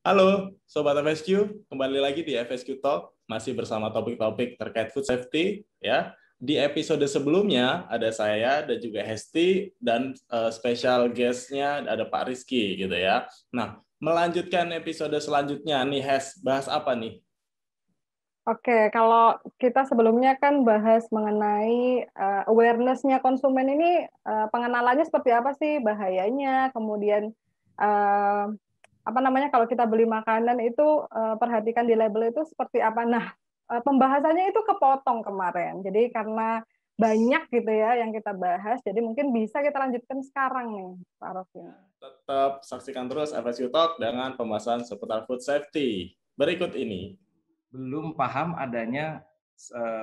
Halo, Sobat FSQ. Kembali lagi di FSQ Talk, masih bersama topik-topik terkait food safety. Ya, di episode sebelumnya ada saya dan juga Hesti dan special guest-nya ada Pak Rizky gitu ya. Nah, melanjutkan episode selanjutnya nih, Hes, bahas apa nih? Oke, kalau kita sebelumnya kan bahas mengenai awareness-nya konsumen ini, pengenalannya seperti apa sih bahayanya, kemudian apa namanya kalau kita beli makanan itu perhatikan di label itu seperti apa. Nah, pembahasannya itu kepotong kemarin. Jadi karena banyak gitu ya yang kita bahas, jadi mungkin bisa kita lanjutkan sekarang nih, Pak Rofin. Tetap saksikan terus FSQ Talk dengan pembahasan seputar food safety. Berikut ini. Belum paham adanya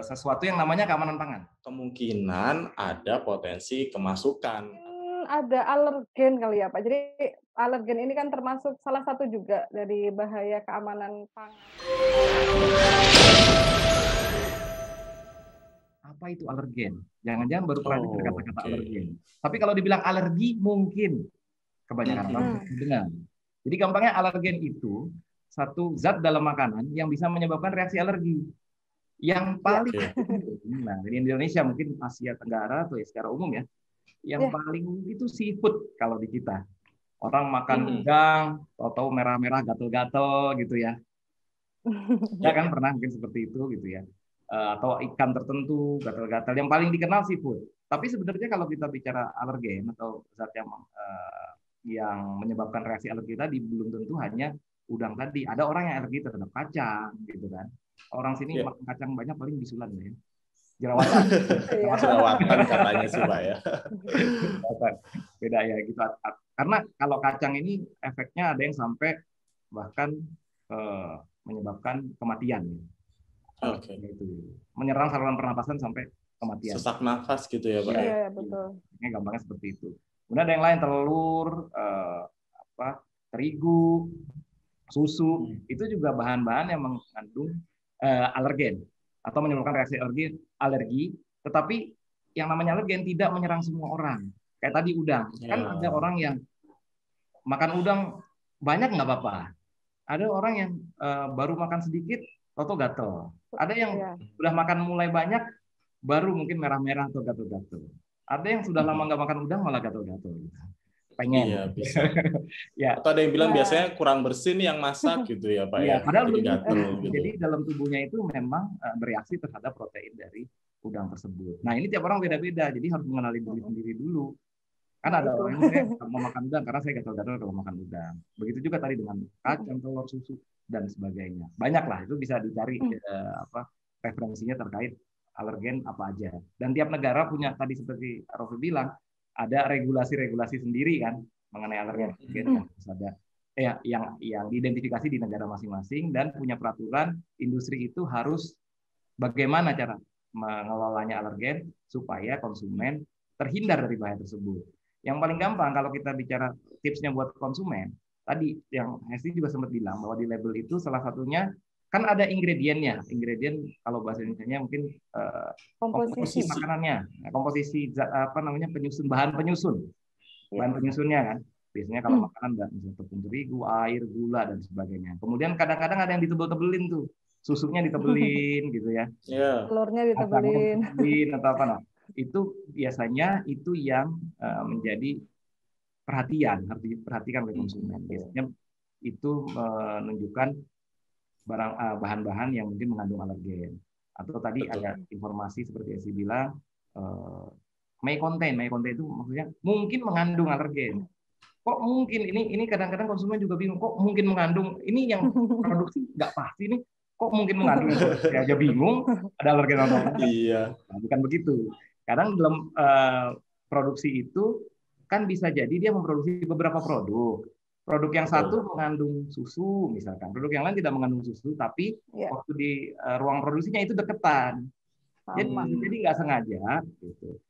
sesuatu yang namanya keamanan pangan. Kemungkinan ada potensi kemasukan. Ada alergen kali ya Pak. Jadi alergen ini kan termasuk salah satu juga dari bahaya keamanan pangan. Apa itu alergen? Jangan-jangan baru pernah dengar kata-kata okay. alergen. Tapi kalau dibilang alergi mungkin kebanyakan orang dengar. Jadi gampangnya alergen itu satu zat dalam makanan yang bisa menyebabkan reaksi alergi. Yang paling nah di Indonesia mungkin Asia Tenggara atau ya secara umum ya, yang paling itu seafood kalau di kita. Orang makan udang, tahu-tahu merah-merah gatel-gatel gitu ya. Ya kan pernah mungkin seperti itu gitu ya. Atau ikan tertentu gatal-gatal yang paling dikenal seafood. Tapi sebenarnya kalau kita bicara alergen atau zat yang menyebabkan reaksi alergi tadi belum tentu hanya udang tadi. Ada orang yang alergi terhadap kacang gitu kan. Orang sini makan kacang banyak paling bisulan ya. Jerawatan. Jerawatan katanya sih Pak ya. Beda ya gitu. Karena kalau kacang ini efeknya ada yang sampai bahkan menyebabkan kematian. Gitu. Menyerang saluran pernapasan sampai kematian. Sesak nafas gitu ya Pak. Iya, betul. Ini gampangnya seperti itu. Kemudian ada yang lain telur, terigu, susu, itu juga bahan-bahan yang mengandung alergen atau menyebabkan reaksi alergi, tetapi yang namanya alergen tidak menyerang semua orang. Kayak tadi udang, kan ada orang yang makan udang banyak nggak apa-apa. Ada orang yang baru makan sedikit, atau gatel. Ada yang sudah makan mulai banyak, baru mungkin merah-merah atau gatel-gatel. Ada yang sudah lama nggak makan udang malah gatel-gatel. Pengen. Iya, bisa. Ya. Atau ada yang bilang biasanya kurang bersih nih yang masak gitu ya Pak ya. Padahal jadi gatel gitu. Jadi dalam tubuhnya itu memang bereaksi terhadap protein dari udang tersebut. Nah ini tiap orang beda-beda, jadi harus mengenali diri sendiri dulu. Kan ada orang yang mau makan udang karena saya gatal-gatal kalau makan udang. Begitu juga tadi dengan kacang, telur, susu dan sebagainya. Banyak lah itu bisa dicari referensinya terkait alergen apa aja. Dan tiap negara punya tadi seperti Rofi bilang ada regulasi-regulasi sendiri kan mengenai alergen. Harus ada yang diidentifikasi di negara masing-masing dan punya peraturan industri itu harus bagaimana cara mengelolanya alergen supaya konsumen terhindar dari bahaya tersebut. Yang paling gampang kalau kita bicara tipsnya buat konsumen, tadi yang Hesti juga sempat bilang bahwa di label itu salah satunya kan ada ingredientnya. Ingredient kalau bahasa Indonesianya mungkin komposisi makanannya, komposisi penyusun bahan penyusun, bahan penyusunnya kan. Biasanya kalau makanan ada misalnya tepung terigu, air, gula dan sebagainya. Kemudian kadang-kadang ada yang ditebel-tebelin tuh, susunya ditebelin gitu ya. Telurnya ditebelin atau apa nah. Itu biasanya itu yang menjadi perhatian, harus diperhatikan oleh konsumen. Biasanya itu menunjukkan bahan-bahan yang mungkin mengandung alergen. Atau tadi ada informasi seperti yang saya bilang, may contain itu maksudnya mungkin mengandung alergen. Kok mungkin ini kadang-kadang konsumen juga bingung, kok mungkin mengandung, ini yang produksi nggak pasti nih, kok mungkin mengandung, ya aja bingung, ada alergen atau enggak. Iya. Nah, bukan begitu. Kadang dalam produksi itu kan bisa jadi dia memproduksi beberapa produk. Produk yang satu mengandung susu misalkan, produk yang lain tidak mengandung susu, tapi waktu di ruang produksinya itu deketan. Jadi nggak sengaja gitu.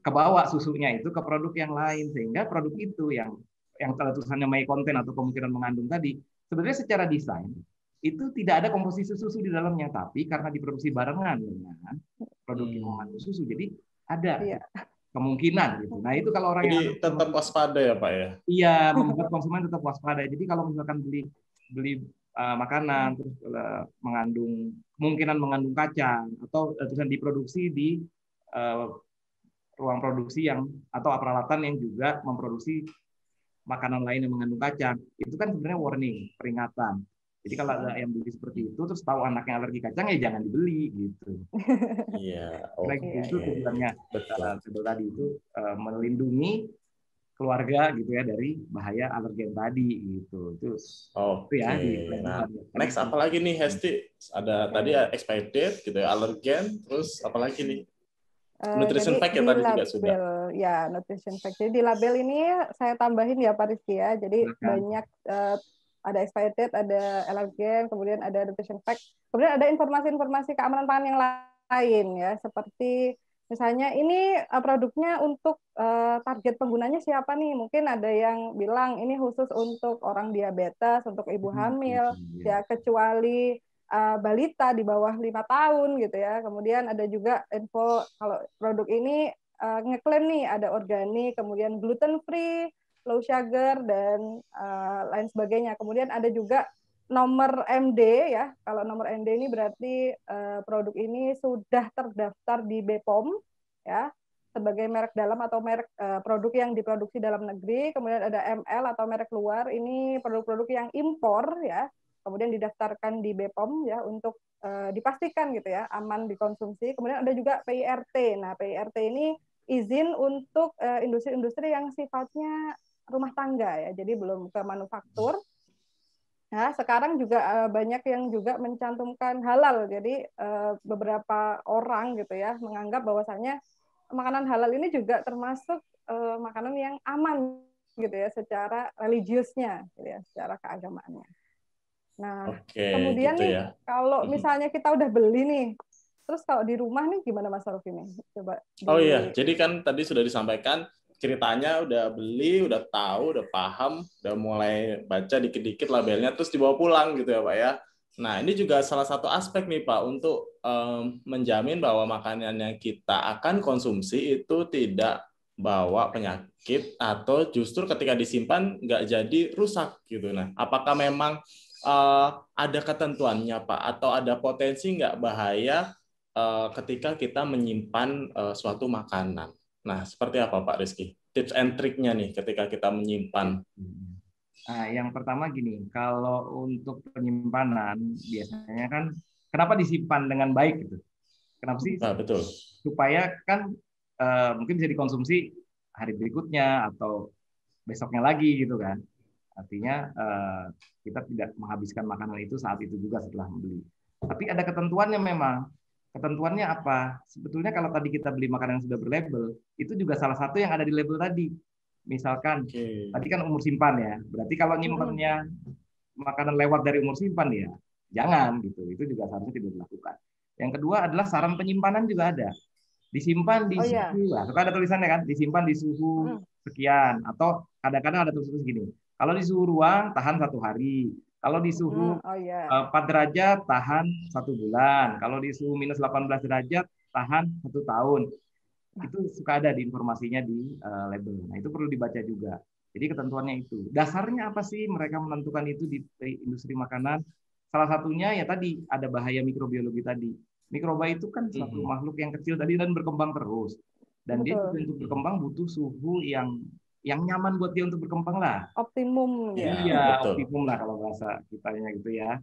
Kebawa susunya itu ke produk yang lain sehingga produk itu yang tulisannya may contain atau kemungkinan mengandung tadi sebenarnya secara desain itu tidak ada komposisi susu di dalamnya, tapi karena diproduksi barengan dengan produk yang mengandung susu jadi ada kemungkinan gitu. Nah itu kalau orang jadi tetap waspada ya Pak ya. Iya, membuat konsumen tetap waspada. Jadi kalau misalkan beli beli makanan terus kemungkinan mengandung kacang atau tulisan diproduksi di ruang produksi atau peralatan yang juga memproduksi makanan lain yang mengandung kacang, itu kan sebenarnya warning, peringatan. Jadi kalau ada yang beli seperti itu terus tahu anaknya alergi kacang ya jangan dibeli gitu. Iya, Itu tujuannya label tadi itu melindungi keluarga gitu ya dari bahaya alergen tadi gitu. Itu ya di nah, next apa lagi nih Hesti? Ada tadi expired date gitu ya, alergen, terus apa lagi nih? Nutrition fact ya tadi juga sudah. Ya, nutrition fact. Jadi di label ini saya tambahin ya Pak Rizky ya. Jadi banyak ada expired date, ada alergen, kemudian ada nutrition fact, kemudian ada informasi-informasi keamanan pangan yang lain ya, seperti misalnya ini produknya untuk target penggunanya siapa nih? Mungkin ada yang bilang ini khusus untuk orang diabetes, untuk ibu hamil, ya kecuali balita di bawah 5 tahun gitu ya. Kemudian ada juga info kalau produk ini ngeklaim nih ada organik, kemudian gluten free, low sugar dan lain sebagainya. Kemudian ada juga nomor MD ya. Kalau nomor MD ini berarti produk ini sudah terdaftar di BPOM ya sebagai merek dalam atau merek produk yang diproduksi dalam negeri. Kemudian ada ML atau merek luar. Ini produk-produk yang impor ya. Kemudian didaftarkan di BPOM ya untuk dipastikan gitu ya aman dikonsumsi. Kemudian ada juga PIRT. Nah, PIRT ini izin untuk industri-industri yang sifatnya rumah tangga ya. Jadi belum ke manufaktur. Nah, sekarang juga banyak yang juga mencantumkan halal. Jadi beberapa orang gitu ya menganggap bahwasanya makanan halal ini juga termasuk makanan yang aman gitu ya secara religiusnya gitu ya, secara keagamaannya. Nah, kemudian gitu nih, ya. kalau misalnya kita udah beli nih, terus kalau di rumah nih gimana Mas Aruf ini? Coba. Jadi kan tadi sudah disampaikan ceritanya udah beli, udah tahu, udah paham, udah mulai baca dikit-dikit labelnya, terus dibawa pulang gitu ya Pak ya. Nah, ini juga salah satu aspek nih Pak untuk menjamin bahwa makanan yang kita akan konsumsi itu tidak bawa penyakit atau justru ketika disimpan nggak jadi rusak gitu. Nah, apakah memang ada ketentuannya Pak atau ada potensi nggak bahaya ketika kita menyimpan suatu makanan? Nah, seperti apa Pak Rizky? Tips and triknya nih ketika kita menyimpan. Nah, yang pertama gini, kalau untuk penyimpanan biasanya kan kenapa disimpan dengan baik gitu? Kenapa sih? Betul. Supaya kan mungkin bisa dikonsumsi hari berikutnya atau besoknya lagi gitu kan. Artinya kita tidak menghabiskan makanan itu saat itu juga setelah membeli. Tapi ada ketentuannya memang. Ketentuannya apa? Sebetulnya kalau tadi kita beli makanan yang sudah berlabel, itu juga salah satu yang ada di label tadi. Misalkan, tadi kan umur simpan ya. Berarti kalau nyimpannya makanan lewat dari umur simpan ya, jangan gitu. Itu juga seharusnya tidak dilakukan. Yang kedua adalah saran penyimpanan juga ada. Disimpan di suhu, suka ada tulisannya kan, disimpan di suhu sekian. Atau kadang-kadang ada tulisan segini. Kalau di suhu ruang tahan 1 hari. Kalau di suhu 4 derajat tahan 1 bulan. Kalau di suhu minus 18 derajat tahan 1 tahun. Itu suka ada di informasinya di label. Nah, itu perlu dibaca juga. Jadi ketentuannya itu. Dasarnya apa sih mereka menentukan itu di industri makanan? Salah satunya ya tadi ada bahaya mikrobiologi tadi. Mikroba itu kan suatu makhluk yang kecil tadi dan berkembang terus. Dan dia juga untuk berkembang butuh suhu yang nyaman buat dia untuk berkembang lah. Optimum ya. Iya, optimum lah kalau bahasa kitanya gitu ya.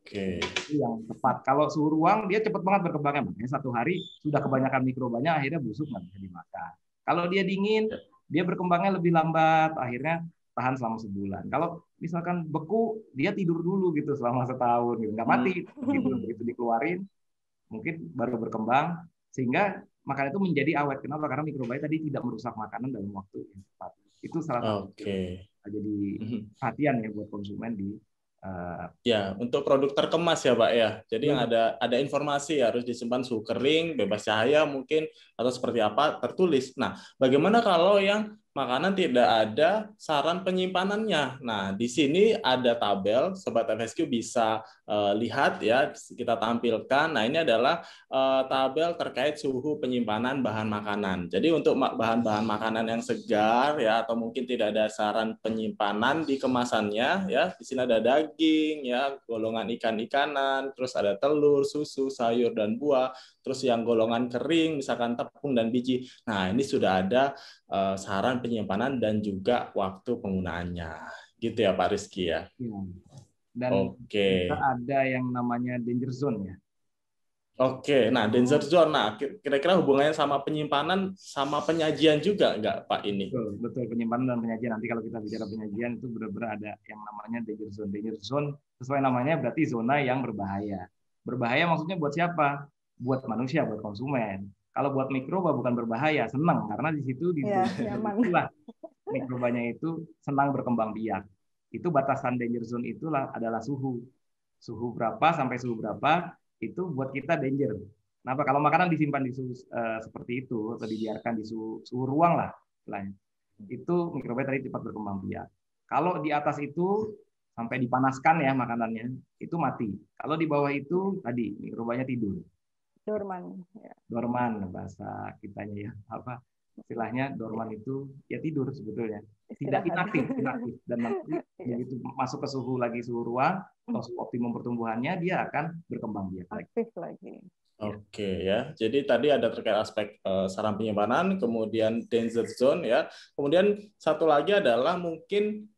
Itu yang tepat. Kalau suhu ruang dia cepat banget berkembangnya. Makanya 1 hari sudah kebanyakan mikrobanya akhirnya busuk nggak bisa dimakan. Kalau dia dingin, dia berkembangnya lebih lambat, akhirnya tahan selama sebulan. Kalau misalkan beku, dia tidur dulu gitu selama setahun, gitu. Nggak mati. Begitu dikeluarin, mungkin baru berkembang, sehingga makanan itu menjadi awet. Kenapa? Karena mikrobanya tadi tidak merusak makanan dalam waktu yang cepat. Itu salah satu jadi perhatian ya buat konsumen di ya untuk produk terkemas ya Pak ya. Jadi yang ada informasi harus disimpan suhu kering, bebas cahaya mungkin atau seperti apa tertulis. Nah, bagaimana kalau yang makanan tidak ada saran penyimpanannya. Nah, di sini ada tabel, Sobat FSQ bisa lihat ya, kita tampilkan. Nah, ini adalah tabel terkait suhu penyimpanan bahan makanan. Jadi untuk bahan-bahan makanan yang segar ya, atau mungkin tidak ada saran penyimpanan di kemasannya ya, di sini ada daging ya, golongan ikan-ikanan, terus ada telur, susu, sayur dan buah, terus yang golongan kering misalkan tepung dan biji. Nah, ini sudah ada saran penyimpanan dan juga waktu penggunaannya. Gitu ya Pak Rizky ya. Ya. Dan Oke. juga ada yang namanya danger zone ya. Oke, nah danger zone, nah kira-kira hubungannya sama penyimpanan sama penyajian juga nggak Pak ini? Betul, betul, penyimpanan dan penyajian. Nanti kalau kita bicara penyajian itu benar-benar ada yang namanya danger zone. Danger zone sesuai namanya berarti zona yang berbahaya. Berbahaya maksudnya buat siapa? Buat manusia, buat konsumen. Kalau buat mikroba bukan berbahaya, senang karena di situ itulah mikrobanya itu senang berkembang biak. Itu batasan danger zone itulah adalah suhu. Suhu berapa sampai suhu berapa itu buat kita danger. Kenapa? Kalau makanan disimpan di suhu seperti itu atau dibiarkan di suhu ruang lah, itu mikroba tadi cepat berkembang biak. Kalau di atas itu sampai dipanaskan ya makanannya, itu mati. Kalau di bawah itu tadi mikrobanya tidur. Dorman. Ya. Dorman bahasa kitanya ya, apa istilahnya dorman itu ya tidur sebetulnya. Tidak inaktif dan nanti begitu masuk ke suhu ruang atau optimum pertumbuhannya dia akan berkembang biak aktif lagi. Oke ya, jadi tadi ada terkait aspek saran penyimpanan, kemudian danger zone ya, kemudian satu lagi adalah mungkin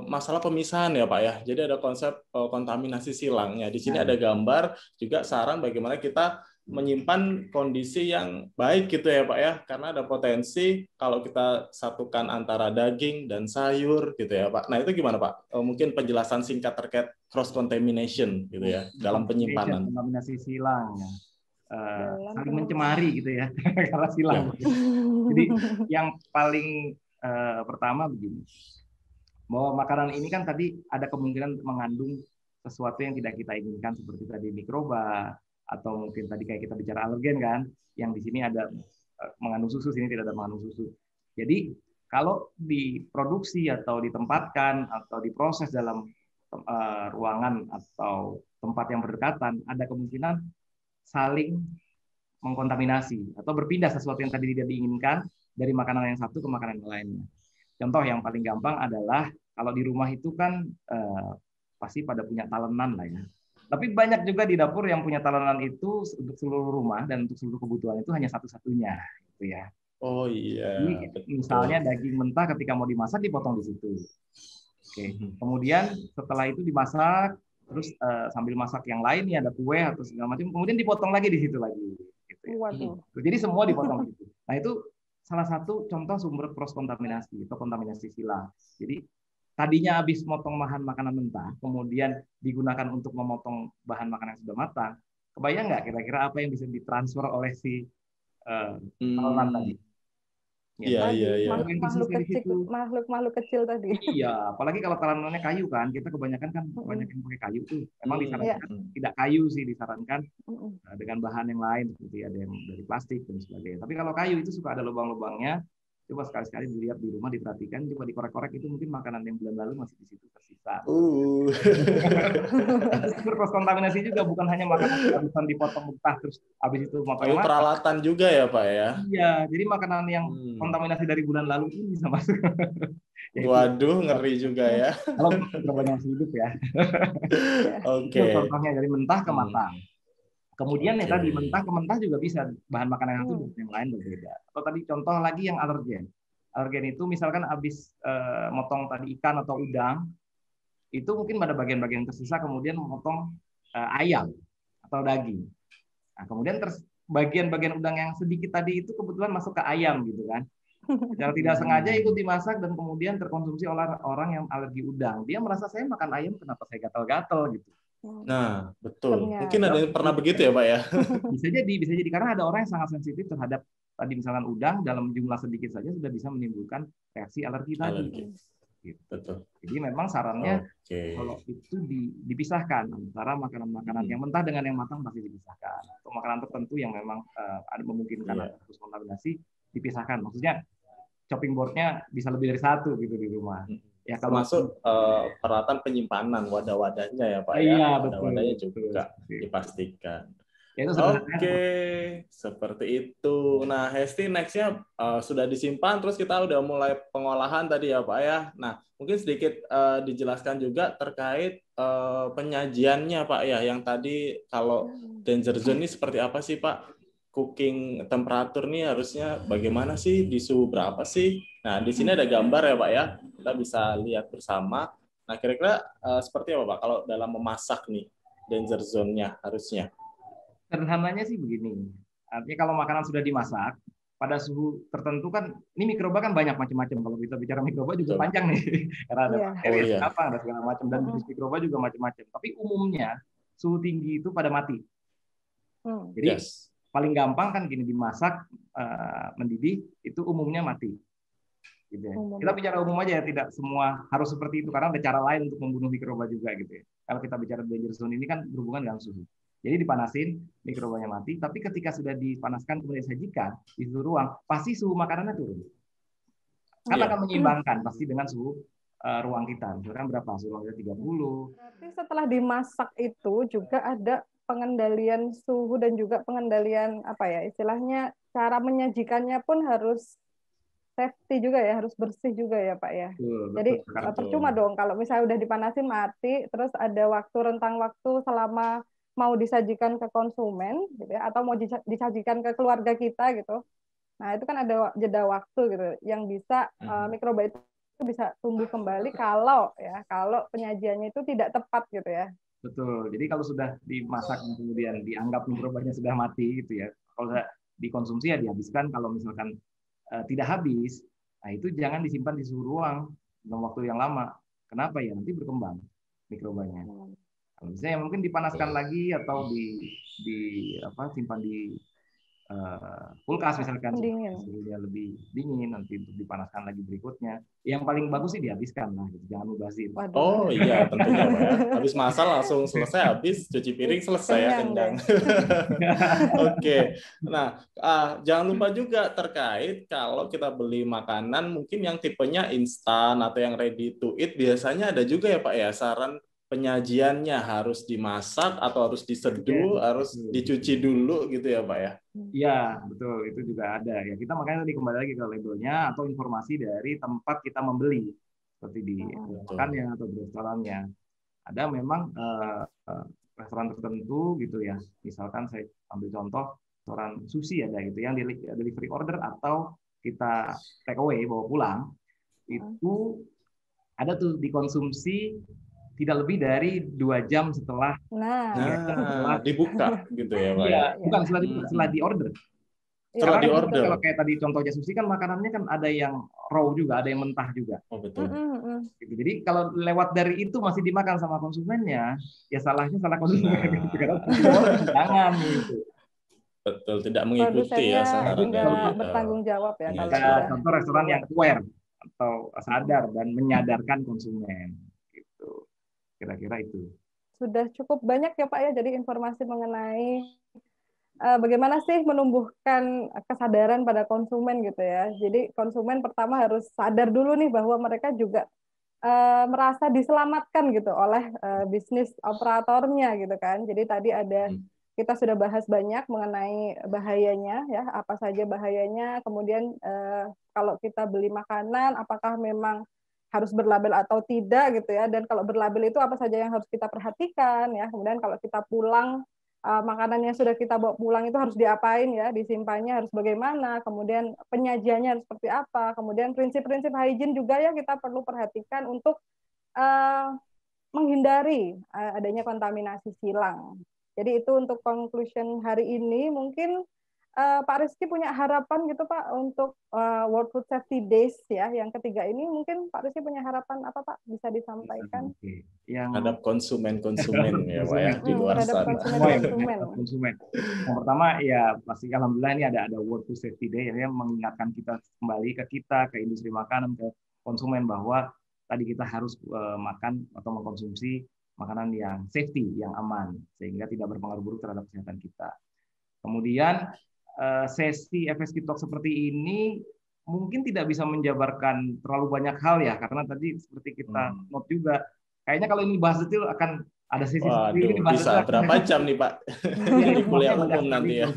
masalah pemisahan ya Pak ya. Jadi ada konsep kontaminasi silangnya. Di sini ada gambar juga saran bagaimana kita menyimpan kondisi yang baik gitu ya Pak ya, karena ada potensi kalau kita satukan antara daging dan sayur gitu ya Pak. Nah itu gimana Pak? Mungkin penjelasan singkat terkait cross contamination gitu ya dalam penyimpanan. Kontaminasi silang ya. Saling mencemari gitu ya kalau silang. Ya. Jadi yang paling pertama begini. Bahwa makanan ini kan tadi ada kemungkinan mengandung sesuatu yang tidak kita inginkan seperti tadi mikroba atau mungkin tadi kayak kita bicara alergen kan, yang di sini ada mengandung susu, sini tidak ada mengandung susu. Jadi kalau diproduksi atau ditempatkan atau diproses dalam ruangan atau tempat yang berdekatan, ada kemungkinan saling mengkontaminasi atau berpindah sesuatu yang tadi tidak diinginkan dari makanan yang satu ke makanan yang lainnya. Contoh yang paling gampang adalah kalau di rumah itu kan pasti pada punya talenan lah ya. Tapi banyak juga di dapur yang punya talenan itu untuk seluruh rumah dan untuk seluruh kebutuhan itu hanya satu-satunya, gitu ya. Oh iya. Jadi, misalnya daging mentah ketika mau dimasak dipotong di situ. Oke. Kemudian setelah itu dimasak, terus sambil masak yang lain ya ada kue atau segala macam, kemudian dipotong lagi di situ lagi. Gitu ya. Jadi semua dipotong di situ. Nah itu salah satu contoh sumber cross kontaminasi atau kontaminasi silang. Jadi tadinya habis motong bahan makanan mentah, kemudian digunakan untuk memotong bahan makanan yang sudah matang. Kebayang nggak kira-kira apa yang bisa ditransfer oleh si talenan tadi? Iya. Makhluk kecil tadi. Iya, apalagi kalau talenannya kayu kan, kita kebanyakan kan banyak yang pakai kayu tuh. Emang disarankan tidak kayu sih, disarankan dengan bahan yang lain seperti ada yang dari plastik dan sebagainya. Tapi kalau kayu itu suka ada lubang-lubangnya. Coba sekali-sekali dilihat di rumah, diperhatikan, coba dikorek-korek itu mungkin makanan yang bulan lalu masih di situ tersisa. Sumber cross kontaminasi juga bukan hanya makanan habisan dipotong mentah terus habis itu motong peralatan juga ya Pak ya. Iya, jadi makanan yang kontaminasi dari bulan lalu ini bisa masuk. Waduh, ngeri juga ya. Kalau mikroba masih hidup ya. Oke. Contohnya dari mentah ke matang. Kemudian yang tadi mentah ke mentah juga bisa bahan makanan yang satu yang lain berbeda. Atau tadi contoh lagi yang alergen. Alergen itu misalkan habis motong tadi ikan atau udang, itu mungkin pada bagian-bagian tersisa kemudian memotong ayam atau daging. Nah, kemudian bagian-bagian udang yang sedikit tadi itu kebetulan masuk ke ayam gitu kan. Secara tidak sengaja ikut dimasak dan kemudian terkonsumsi oleh orang yang alergi udang. Dia merasa saya makan ayam kenapa saya gatal-gatal gitu. Nah, betul. Mungkin ada yang pernah begitu ya, Pak ya? Bisa jadi karena ada orang yang sangat sensitif terhadap tadi misalkan udang dalam jumlah sedikit saja sudah bisa menimbulkan reaksi alergi tadi. Gitu. Betul. Jadi memang sarannya kalau itu dipisahkan antara makanan-makanan yang mentah dengan yang matang pasti dipisahkan. Atau makanan tertentu yang memang ada memungkinkan terus kontaminasi dipisahkan. Maksudnya chopping boardnya bisa lebih dari satu gitu di rumah. Ya kalau Termasuk peralatan penyimpanan wadah-wadahnya ya Pak ya. iya, Wadah-wadahnya betul, juga betul. dipastikan. Ya, itu sederhana. Oke, seperti itu. Nah, Hesti next-nya sudah disimpan, terus kita udah mulai pengolahan tadi ya Pak ya. Nah, mungkin sedikit dijelaskan juga terkait penyajiannya Pak ya. Yang tadi kalau danger zone ini seperti apa sih Pak? Cooking temperatur nih harusnya bagaimana sih? Di suhu berapa sih? Nah, di sini ada gambar ya Pak ya. Kita bisa lihat bersama. Nah, kira-kira seperti apa Pak kalau dalam memasak nih danger zone-nya harusnya? Sederhananya sih begini, artinya kalau makanan sudah dimasak pada suhu tertentu kan, ini mikroba kan banyak macam-macam. Kalau kita bicara mikroba juga panjang nih, karena ada bakteri, ada segala macam, dan jenis mikroba juga macam-macam. Tapi umumnya suhu tinggi itu pada mati. Jadi paling gampang kan gini, dimasak, mendidih itu umumnya mati. Gitu ya. Kita bicara umum aja ya, tidak semua harus seperti itu karena ada cara lain untuk membunuh mikroba juga gitu ya. Kalau kita bicara danger zone ini kan berhubungan dengan suhu. Jadi dipanasin, mikrobanya mati, tapi ketika sudah dipanaskan kemudian disajikan di suhu ruang, pasti suhu makanannya turun. Karena akan menyeimbangkan pasti dengan suhu ruang kita. Misalkan berapa? Suhu ruangnya 30. Berarti setelah dimasak itu juga ada pengendalian suhu dan juga pengendalian apa ya, istilahnya cara menyajikannya pun harus safety juga ya, harus bersih juga ya Pak ya. Jadi percuma dong kalau misalnya udah dipanasin mati, terus ada rentang waktu selama mau disajikan ke konsumen gitu ya, atau mau disajikan ke keluarga kita gitu. Nah, itu kan ada jeda waktu gitu yang bisa mikroba itu bisa tumbuh kembali kalau penyajiannya itu tidak tepat gitu ya. Betul. Jadi kalau sudah dimasak kemudian dianggap mikrobanya sudah mati gitu ya. Kalau sudah dikonsumsi ya dihabiskan. Kalau misalkan tidak habis, nah itu jangan disimpan di suhu ruang dalam waktu yang lama. Kenapa ya? Nanti berkembang mikrobanya. Kalau misalnya mungkin dipanaskan lagi atau simpan di kulkas misalkan, suhunya lebih dingin, nanti untuk dipanaskan lagi berikutnya. Yang paling bagus sih dihabiskan lah, gitu. Jangan mubazir. Oh iya, tentunya Pak ya. Habis masak langsung selesai, habis cuci piring selesai ya, kenyang. Oke. Nah, jangan lupa juga terkait kalau kita beli makanan mungkin yang tipenya instan atau yang ready to eat, biasanya ada juga ya Pak ya saran penyajiannya harus dimasak atau harus diseduh, harus dicuci dulu gitu ya Pak ya? Iya, betul. Itu juga ada. Ya, kita makanya tadi kembali lagi ke labelnya atau informasi dari tempat kita membeli. Seperti di makannya atau di restorannya. Ada memang restoran tertentu gitu ya. Misalkan saya ambil contoh, restoran sushi ada gitu, yang delivery order atau kita take away, bawa pulang, itu ada tuh dikonsumsi tidak lebih dari 2 jam setelah dibuka gitu ya Pak ya? Bukan setelah di order. Setelah di order. Kalau kayak tadi contohnya sushi kan makanannya kan ada yang raw juga, ada yang mentah juga. Oh betul. Jadi kalau lewat dari itu masih dimakan sama konsumennya, ya salahnya salah konsumen. Jangan gitu. Betul, tidak mengikuti ya saran dari bertanggung jawab ya. Contoh restoran yang aware atau sadar dan menyadarkan konsumen. Kira-kira itu. Sudah cukup banyak ya Pak ya, jadi informasi mengenai bagaimana sih menumbuhkan kesadaran pada konsumen gitu ya. Jadi konsumen pertama harus sadar dulu nih bahwa mereka juga merasa diselamatkan gitu oleh bisnis operatornya gitu kan. Jadi tadi kita sudah bahas banyak mengenai bahayanya ya, apa saja bahayanya. Kemudian kalau kita beli makanan, apakah memang harus berlabel atau tidak gitu ya, dan kalau berlabel itu apa saja yang harus kita perhatikan ya. Kemudian kalau kita pulang, makanan yang sudah kita bawa pulang itu harus diapain ya, disimpannya harus bagaimana, kemudian penyajiannya harus seperti apa, kemudian prinsip-prinsip hygiene juga ya kita perlu perhatikan untuk menghindari adanya kontaminasi silang. Jadi itu untuk conclusion hari ini. Mungkin Pak Rizky punya harapan gitu Pak untuk World Food Safety Days ya yang ketiga ini, mungkin Pak Rizky punya harapan apa Pak, bisa disampaikan? Terhadap konsumen ya Pak ya di luar sana. Konsumen. Yang pertama ya pasti alhamdulillah ini ada World Food Safety Day yang mengingatkan kita kembali ke industri makanan, ke konsumen bahwa tadi kita harus makan atau mengkonsumsi makanan yang safety, yang aman sehingga tidak berpengaruh buruk terhadap kesehatan kita. Kemudian sesi FSQ Talk seperti ini mungkin tidak bisa menjabarkan terlalu banyak hal ya, karena tadi seperti kita note juga, kayaknya kalau ini bahas detail akan ada sesi sendiri Waduh, bisa berapa jam nih Pak? Di kuliah umum nanti ya.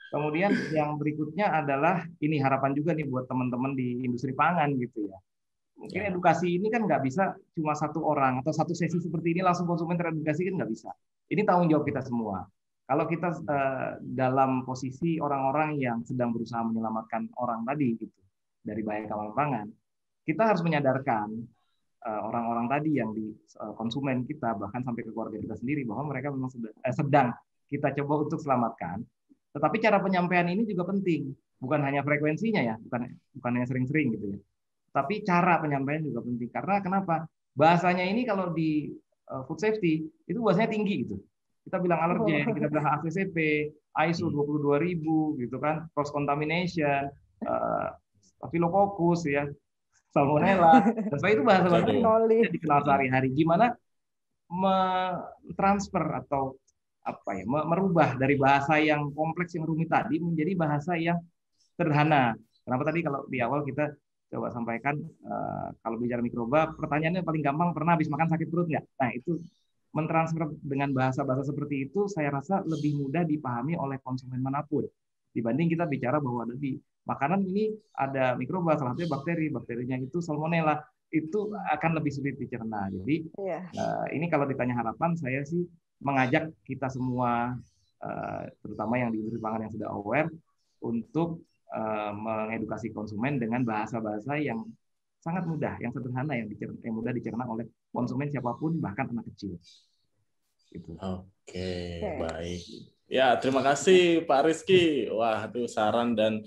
Kemudian yang berikutnya adalah ini harapan juga nih buat teman-teman di industri pangan gitu ya. Mungkin edukasi ini kan nggak bisa cuma satu orang atau satu sesi seperti ini langsung konsumen teredukasi kan nggak bisa. Ini tanggung jawab kita semua. Kalau kita dalam posisi orang-orang yang sedang berusaha menyelamatkan orang tadi gitu dari bahaya keamanan pangan, kita harus menyadarkan orang-orang tadi yang di konsumen kita bahkan sampai ke keluarga kita sendiri bahwa mereka memang sedang kita coba untuk selamatkan. Tetapi cara penyampaian ini juga penting, bukan hanya frekuensinya ya, bukan hanya sering-sering gitu ya. Tapi cara penyampaian juga penting. Karena kenapa? Bahasanya ini kalau di food safety itu bahasanya tinggi gitu. Kita bilang alergen, kita bilang HACCP, ISO 22000 gitu kan, cross contamination, Staphylococcus ya, Salmonella. Dan sebagainya itu bahasa-bahasa yang tidak dikenal sehari-hari. Gimana mentransfer atau apa ya, merubah dari bahasa yang kompleks yang rumit tadi menjadi bahasa yang sederhana. Kenapa tadi kalau di awal kita coba sampaikan kalau bicara mikroba, pertanyaannya paling gampang, pernah habis makan sakit perut nggak? Nah itu mentransfer dengan bahasa-bahasa seperti itu saya rasa lebih mudah dipahami oleh konsumen manapun dibanding kita bicara bahwa di makanan ini ada mikroba, salah satunya bakterinya itu Salmonella, itu akan lebih sulit dicerna. Jadi ini kalau ditanya harapan, saya sih mengajak kita semua, terutama yang di industri pangan yang sudah aware, untuk mengedukasi konsumen dengan bahasa-bahasa yang sangat mudah, yang sederhana, yang mudah dicerna oleh konsumen siapapun, bahkan anak kecil. Gitu. Oke, baik. Ya, terima kasih Pak Rizky. Wah, itu saran dan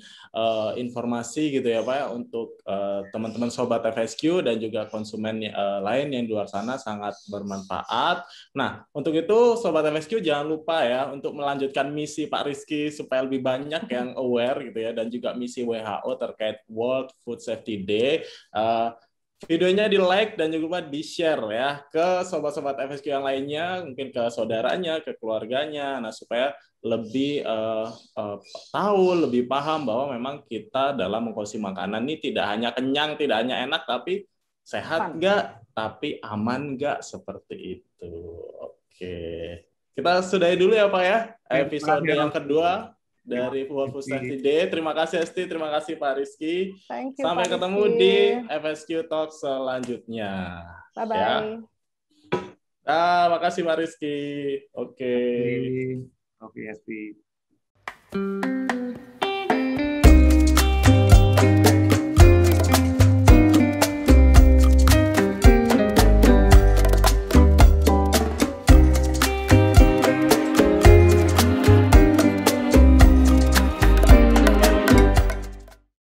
informasi gitu ya Pak ya, untuk teman-teman Sobat FSQ dan juga konsumen lain yang di luar sana sangat bermanfaat. Nah, untuk itu Sobat FSQ jangan lupa ya untuk melanjutkan misi Pak Rizky supaya lebih banyak yang aware gitu ya, dan juga misi WHO terkait World Food Safety Day. Videonya di-like dan juga lupa di-share ya ke sobat-sobat FSQ yang lainnya, mungkin ke saudaranya, ke keluarganya, nah supaya lebih tahu, lebih paham bahwa memang kita dalam mengkonsumsi makanan ini tidak hanya kenyang, tidak hanya enak, tapi sehat nggak, tapi aman nggak, seperti itu. Oke, kita sudahi dulu ya Pak ya, episode yang kedua dari World Food Safety Day. Terima kasih Esti, terima kasih Pak Rizky. Sampai ketemu di FSQ Talk selanjutnya. Bye-bye. Ya. Makasih Pak Rizky. Oke. Oke, Esti.